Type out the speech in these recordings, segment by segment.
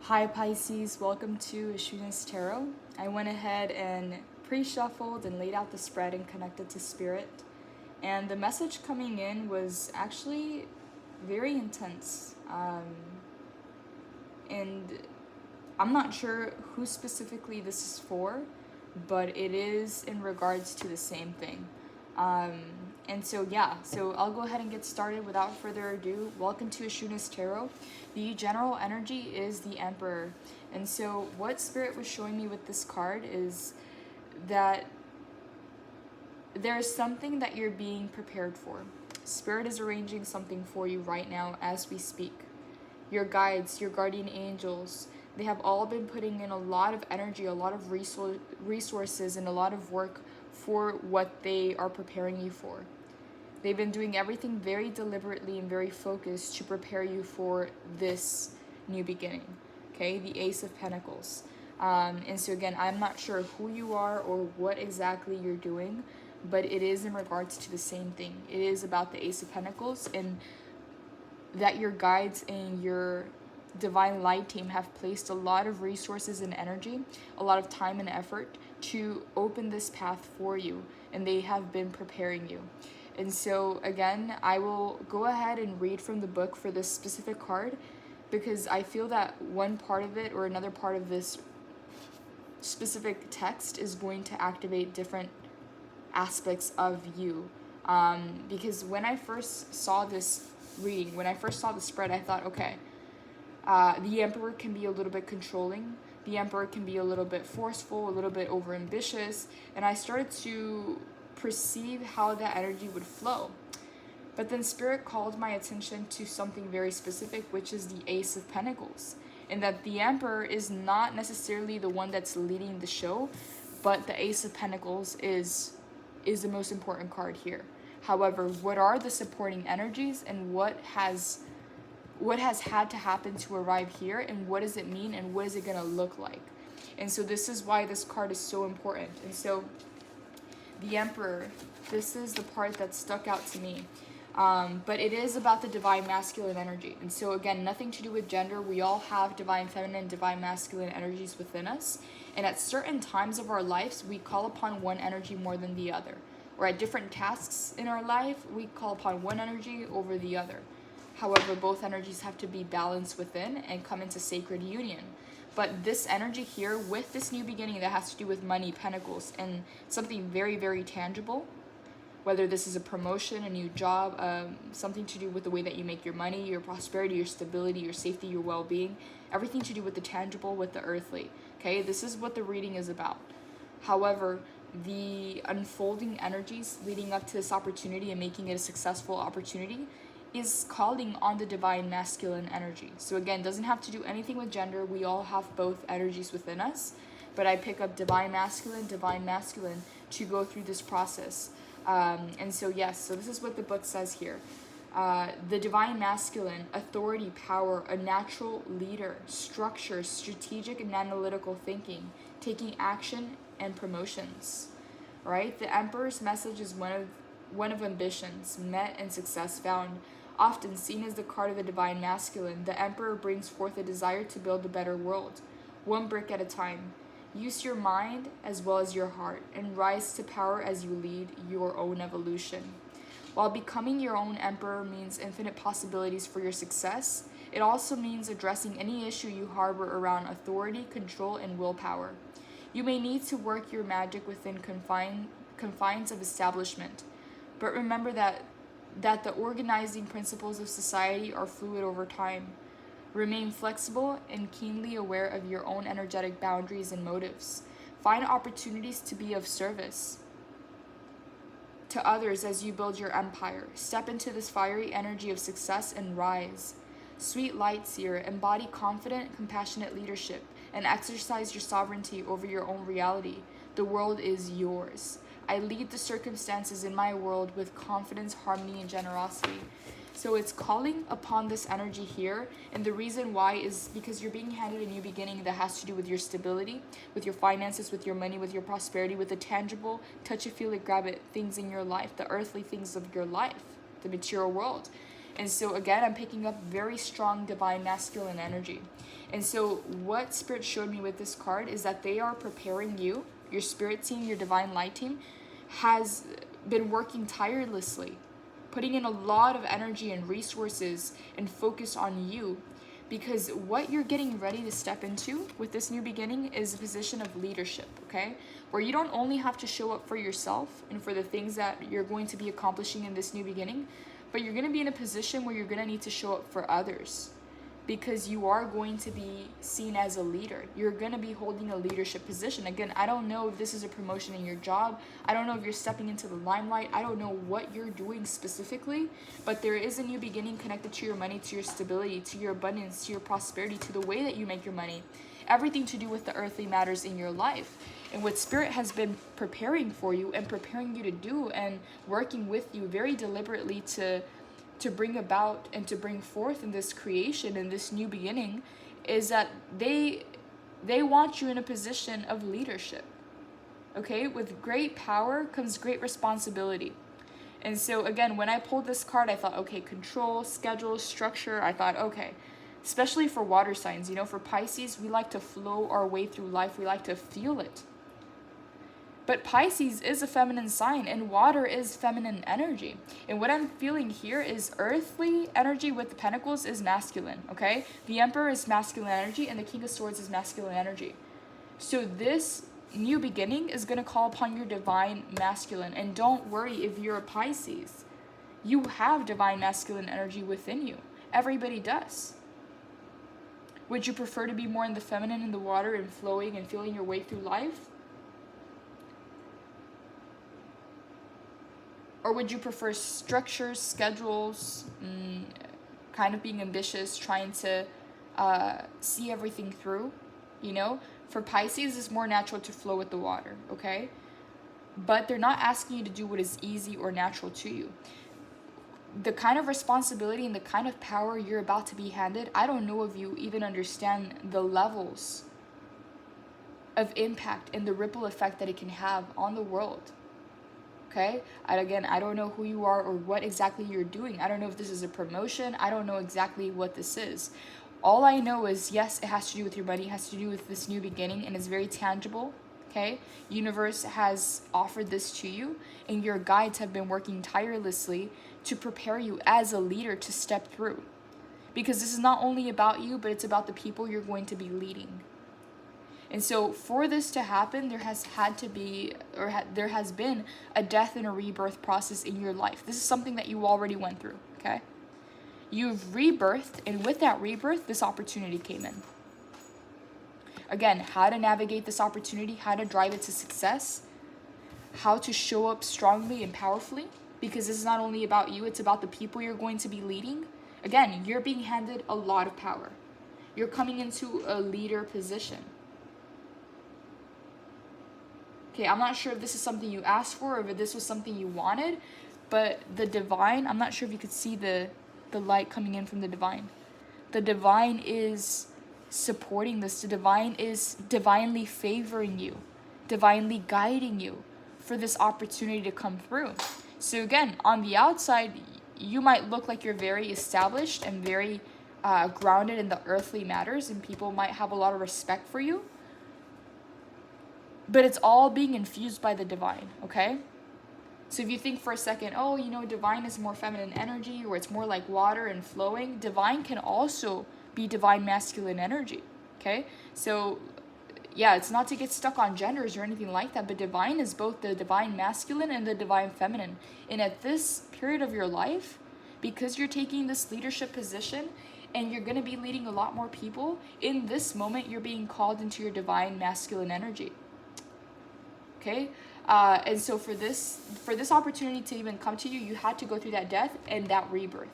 Hi Pisces, welcome to Ashuna's Tarot. I went ahead and pre-shuffled and laid out the spread and connected to spirit. And the message coming in was actually very intense. And I'm not sure who specifically this is for, but it is in regards to the same thing. And so I'll go ahead and get started without further ado. Welcome to Ashuna's Tarot. The general energy is the Emperor. And so what Spirit was showing me with this card is that there's something that you're being prepared for. Spirit is arranging something for you right now as we speak. Your guides, your guardian angels, they have all been putting in a lot of energy, a lot of resources, and a lot of work for what they are preparing you for. They've been doing everything very deliberately and very focused to prepare you for this new beginning, okay? The Ace of Pentacles. And so again, I'm not sure who you are or what exactly you're doing, but it is in regards to the same thing. It is about the Ace of Pentacles, and that your guides and your divine light team have placed a lot of resources and energy, a lot of time and effort to open this path for you, and they have been preparing you. And so again, I will go ahead and read from the book for this specific card, because I feel that one part of it or another part of this specific text is going to activate different aspects of you. Because when I first saw this reading, when I first saw the spread, I thought, okay, the Emperor can be a little bit controlling. The Emperor can be a little bit forceful, a little bit overambitious. And I started to perceive how that energy would flow. But then Spirit called my attention to something very specific, which is the Ace of Pentacles. And that the Emperor is not necessarily the one that's leading the show, but the Ace of Pentacles is the most important card here. However, what are the supporting energies, and what has had to happen to arrive here, and what does it mean, and what is it going to look like? And so this is why this card is so important. And so the Emperor, this is the part that stuck out to me. But it is about the divine masculine energy. And so again, nothing to do with gender. We all have divine feminine, divine masculine energies within us. And at certain times of our lives, we call upon one energy more than the other. Or at different tasks in our life, we call upon one energy over the other. However, both energies have to be balanced within and come into sacred union. But this energy here, with this new beginning that has to do with money, pentacles, and something very, very tangible, whether this is a promotion, a new job, something to do with the way that you make your money, your prosperity, your stability, your safety, your well-being, everything to do with the tangible, with the earthly, okay? This is what the reading is about. However, the unfolding energies leading up to this opportunity and making it a successful opportunity is calling on the divine masculine energy. So again, doesn't have to do anything with gender. We all have both energies within us, but I pick up divine masculine to go through this process. And so yes, so this is what the book says here. The divine masculine, authority, power, a natural leader, structure, strategic and analytical thinking, taking action and promotions, right? The Emperor's message is one of ambitions, met and success found. Often seen as the card of the divine masculine, the Emperor brings forth a desire to build a better world, one brick at a time. Use your mind as well as your heart, and rise to power as you lead your own evolution. While becoming your own Emperor means infinite possibilities for your success, it also means addressing any issue you harbor around authority, control, and willpower. You may need to work your magic within confines of establishment, but remember that the organizing principles of society are fluid over time. Remain flexible and keenly aware of your own energetic boundaries and motives. Find opportunities to be of service to others as you build your empire. Step into this fiery energy of success and rise. Sweet light seer, embody confident, compassionate leadership and exercise your sovereignty over your own reality. The world is yours. I lead the circumstances in my world with confidence, harmony, and generosity. So it's calling upon this energy here, and the reason why is because you're being handed a new beginning that has to do with your stability, with your finances, with your money, with your prosperity, with the tangible, touch-it-feel-it, grab-it things in your life, the earthly things of your life, the material world. And so again, I'm picking up very strong divine masculine energy. And so what Spirit showed me with this card is that they are preparing you, your spirit team, your divine light team, has been working tirelessly, putting in a lot of energy and resources and focus on you, because what you're getting ready to step into with this new beginning is a position of leadership, okay? Where you don't only have to show up for yourself and for the things that you're going to be accomplishing in this new beginning, but you're going to be in a position where you're going to need to show up for others, because you are going to be seen as a leader. You're going to be holding a leadership position. Again, I don't know if this is a promotion in your job. I don't know if you're stepping into the limelight. I don't know what you're doing specifically, but there is a new beginning connected to your money, to your stability, to your abundance, to your prosperity, to the way that you make your money. Everything to do with the earthly matters in your life. And what Spirit has been preparing for you and preparing you to do and working with you very deliberately to bring about and to bring forth in this creation, in this new beginning, is that they want you in a position of leadership. Okay? With great power comes great responsibility. And so again, when I pulled this card, I thought, okay, control, schedule, structure. I thought, okay, especially for water signs, you know, for Pisces, we like to flow our way through life. We like to feel it. But Pisces is a feminine sign, and water is feminine energy. And what I'm feeling here is earthly energy with the pentacles is masculine, okay? The Emperor is masculine energy, and the King of Swords is masculine energy. So this new beginning is going to call upon your divine masculine. And don't worry if you're a Pisces. You have divine masculine energy within you. Everybody does. Would you prefer to be more in the feminine, in the water, and flowing and feeling your way through life? Or would you prefer structures, schedules, kind of being ambitious, trying to see everything through, you know? For Pisces, it's more natural to flow with the water, okay? But they're not asking you to do what is easy or natural to you. The kind of responsibility and the kind of power you're about to be handed, I don't know if you even understand the levels of impact and the ripple effect that it can have on the world. Okay? And again, I don't know who you are or what exactly you're doing. I don't know if this is a promotion. I don't know exactly what this is. All I know is, yes, it has to do with your money. It has to do with this new beginning, and it's very tangible. Okay? Universe has offered this to you, and your guides have been working tirelessly to prepare you as a leader to step through. Because this is not only about you, but it's about the people you're going to be leading. And so for this to happen, there has been a death and a rebirth process in your life. This is something that you already went through, okay? You've rebirthed, and with that rebirth, this opportunity came in. Again, how to navigate this opportunity, how to drive it to success, how to show up strongly and powerfully, because this is not only about you, it's about the people you're going to be leading. Again, you're being handed a lot of power. You're coming into a leader position. Okay, I'm not sure if this is something you asked for or if this was something you wanted, but the divine, I'm not sure if you could see the light coming in from the divine. The divine is supporting this. The divine is divinely favoring you, divinely guiding you for this opportunity to come through. So again, on the outside, you might look like you're very established and very grounded in the earthly matters, and people might have a lot of respect for you. But it's all being infused by the divine, okay? So if you think for a second, oh, you know, divine is more feminine energy, or it's more like water and flowing, divine can also be divine masculine energy, okay? So yeah, it's not to get stuck on genders or anything like that, but divine is both the divine masculine and the divine feminine. And at this period of your life, because you're taking this leadership position and you're going to be leading a lot more people, in this moment, you're being called into your divine masculine energy. Okay, and so for this opportunity to even come to you, you had to go through that death and that rebirth.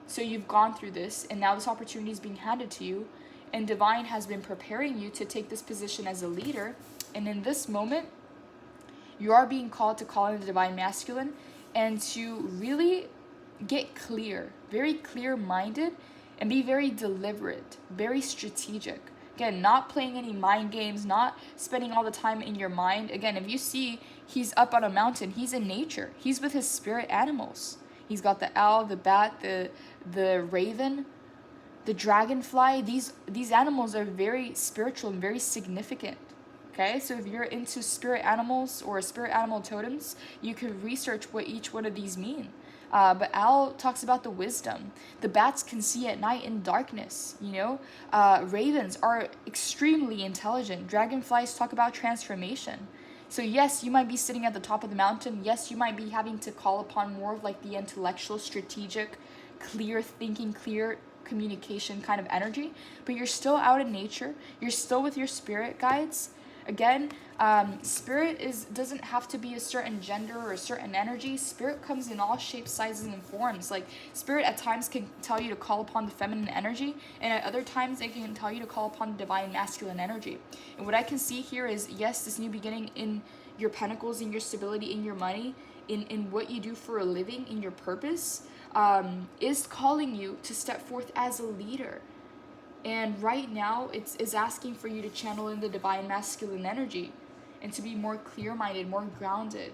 So you've gone through this, and now this opportunity is being handed to you, and divine has been preparing you to take this position as a leader. And in this moment, you are being called to call in the divine masculine and to really get clear, very clear-minded, and be very deliberate, very strategic. Again, not playing any mind games, not spending all the time in your mind. Again, if you see, he's up on a mountain. He's in nature. He's with his spirit animals. He's got the owl, the bat, the raven. The dragonfly, these animals are very spiritual and very significant. Okay, so if you're into spirit animals or spirit animal totems, you could research what each one of these mean. But owl talks about the wisdom. The bats can see at night in darkness, you know. Ravens are extremely intelligent. Dragonflies talk about transformation. So yes, you might be sitting at the top of the mountain. Yes, you might be having to call upon more of like the intellectual, strategic, clear thinking, clear communication kind of energy. But you're still out in nature. You're still with your spirit guides. Again, spirit doesn't have to be a certain gender or a certain energy. Spirit comes in all shapes, sizes, and forms. Like, spirit at times can tell you to call upon the feminine energy, and at other times it can tell you to call upon the divine masculine energy. And what I can see here is, yes, this new beginning in your pentacles, in your stability, in your money, in what you do for a living, in your purpose, is calling you to step forth as a leader. And right now, it's asking for you to channel in the divine masculine energy and to be more clear-minded, more grounded,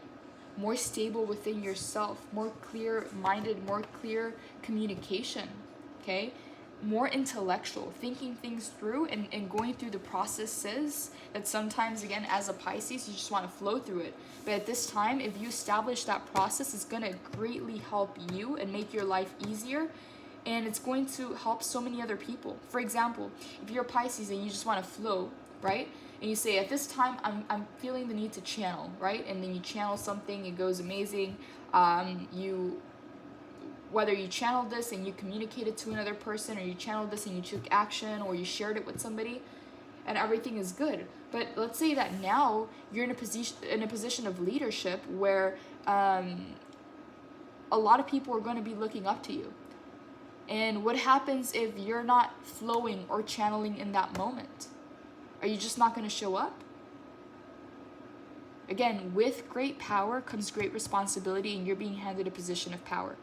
more stable within yourself, more clear-minded, more clear communication, okay? More intellectual, thinking things through and going through the processes that sometimes, again, as a Pisces, you just want to flow through it. But at this time, if you establish that process, it's going to greatly help you and make your life easier. And it's going to help so many other people. For example, if you're a Pisces and you just want to flow, right? And you say, at this time, I'm feeling the need to channel, right? And then you channel something, it goes amazing. Whether you channeled this and you communicated to another person, or you channeled this and you took action, or you shared it with somebody, and everything is good. But let's say that now you're in a position of leadership where a lot of people are going to be looking up to you. And what happens if you're not flowing or channeling in that moment? Are you just not going to show up? Again, with great power comes great responsibility, and you're being handed a position of power.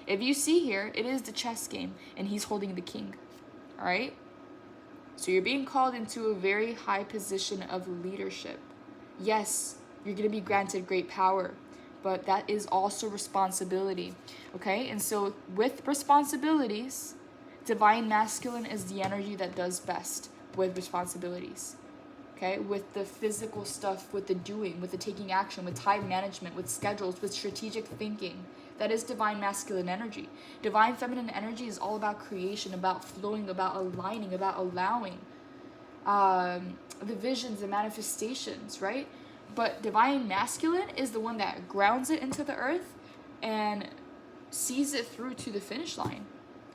If you see here, it is the chess game, and he's holding the king. All right? So you're being called into a very high position of leadership. Yes, you're going to be granted great power, but that is also responsibility, okay? And so with responsibilities, divine masculine is the energy that does best with responsibilities, okay? With the physical stuff, with the doing, with the taking action, with time management, with schedules, with strategic thinking. That is divine masculine energy. Divine feminine energy is all about creation, about flowing, about aligning, about allowing the visions and manifestations, right? But divine masculine is the one that grounds it into the earth and sees it through to the finish line,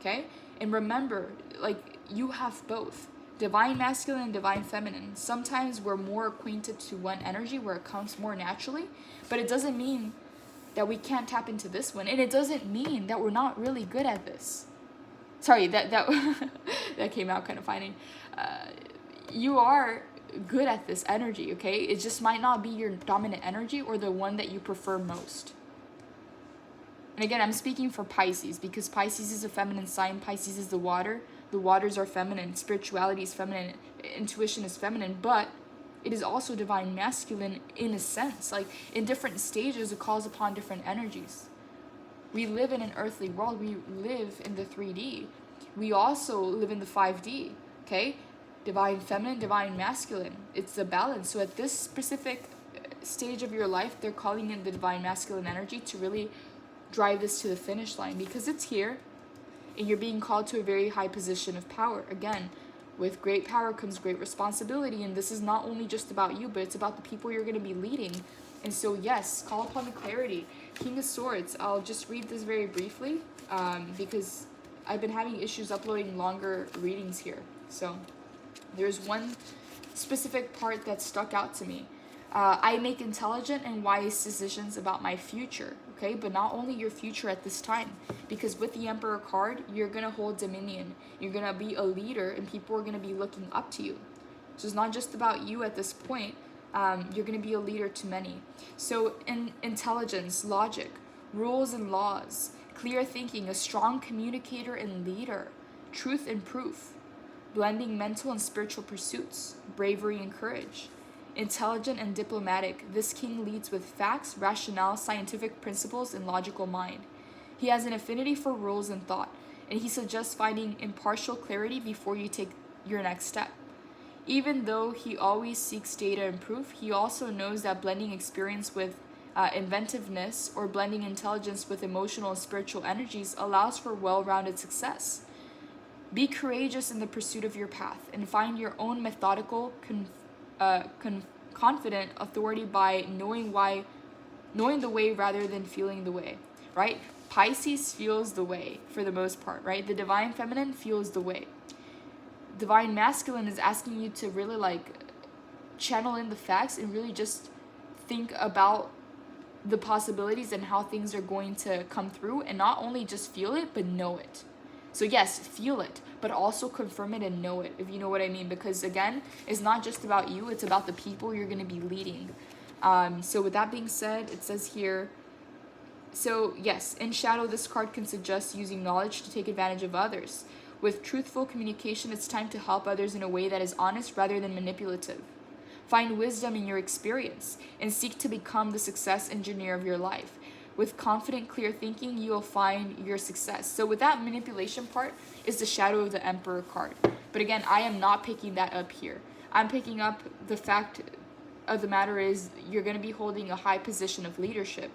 okay? And remember, like, you have both. Divine masculine and divine feminine. Sometimes we're more acquainted to one energy where it comes more naturally, but it doesn't mean that we can't tap into this one. And it doesn't mean that we're not really good at this. Sorry, that that came out kind of funny. You are good at this energy, okay? It just might not be your dominant energy or the one that you prefer most. And again, I'm speaking for Pisces because Pisces is a feminine sign. Pisces is the water. The waters are feminine. Spirituality is feminine. Intuition is feminine. But it is also divine masculine in a sense. Like, in different stages, it calls upon different energies. We live in an earthly world. We live in the 3D. We also live in the 5D, okay? Divine feminine, divine masculine. It's the balance. So at this specific stage of your life, they're calling in the divine masculine energy to really drive this to the finish line because it's here and you're being called to a very high position of power. Again, with great power comes great responsibility, and this is not only just about you, but it's about the people you're going to be leading. And so yes, call upon the clarity. King of Swords. I'll just read this very briefly because I've been having issues uploading longer readings here. So there's one specific part that stuck out to me. I make intelligent and wise decisions about my future, okay? But not only your future at this time, because with the Emperor card, you're going to hold dominion. You're going to be a leader, and people are going to be looking up to you. So it's not just about you at this point. You're going to be a leader to many. So in intelligence, logic, rules and laws, clear thinking, a strong communicator and leader, truth and proof, blending mental and spiritual pursuits, bravery and courage. Intelligent and diplomatic, this king leads with facts, rationale, scientific principles, and logical mind. He has an affinity for rules and thought, and he suggests finding impartial clarity before you take your next step. Even though he always seeks data and proof, he also knows that blending experience with inventiveness, or blending intelligence with emotional and spiritual energies, allows for well-rounded success. Be courageous in the pursuit of your path and find your own methodical, confident authority by knowing the way rather than feeling the way, right? Pisces feels the way for the most part, right? The divine feminine feels the way. Divine masculine is asking you to really like channel in the facts and really just think about the possibilities and how things are going to come through, and not only just feel it but know it. So yes, feel it, but also confirm it and know it, if you know what I mean, because again, it's not just about you, it's about the people you're going to be leading. So with that being said, it says here, so yes, in shadow, this card can suggest using knowledge to take advantage of others. With truthful communication, it's time to help others in a way that is honest rather than manipulative. Find wisdom in your experience and seek to become the success engineer of your life. With confident, clear thinking, you will find your success. So with that manipulation part is the shadow of the Emperor card. But again, I am not picking that up here. I'm picking up the fact of the matter is you're going to be holding a high position of leadership.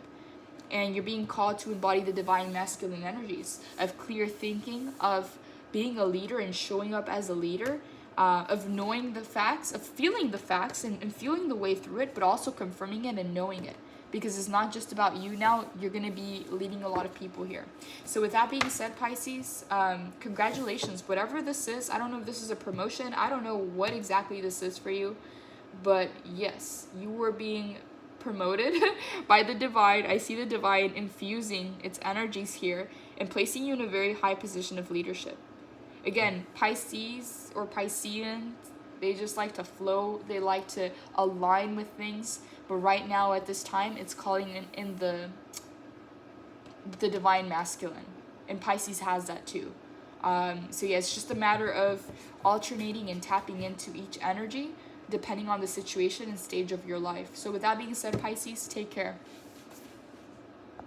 And you're being called to embody the divine masculine energies of clear thinking, of being a leader and showing up as a leader, of knowing the facts, of feeling the facts and feeling the way through it, but also confirming it and knowing it. Because it's not just about you now, you're going to be leading a lot of people here. So with that being said, Pisces, congratulations. Whatever this is, I don't know if this is a promotion, I don't know what exactly this is for you, but yes, you were being promoted by the divine. I see the divine infusing its energies here and placing you in a very high position of leadership. Again, Pisces or Pisceans, they just like to flow, they like to align with things, but right now at this time it's calling in the divine masculine, and Pisces has that too. So yeah, it's just a matter of alternating and tapping into each energy depending on the situation and stage of your life. So with that being said, Pisces, take care.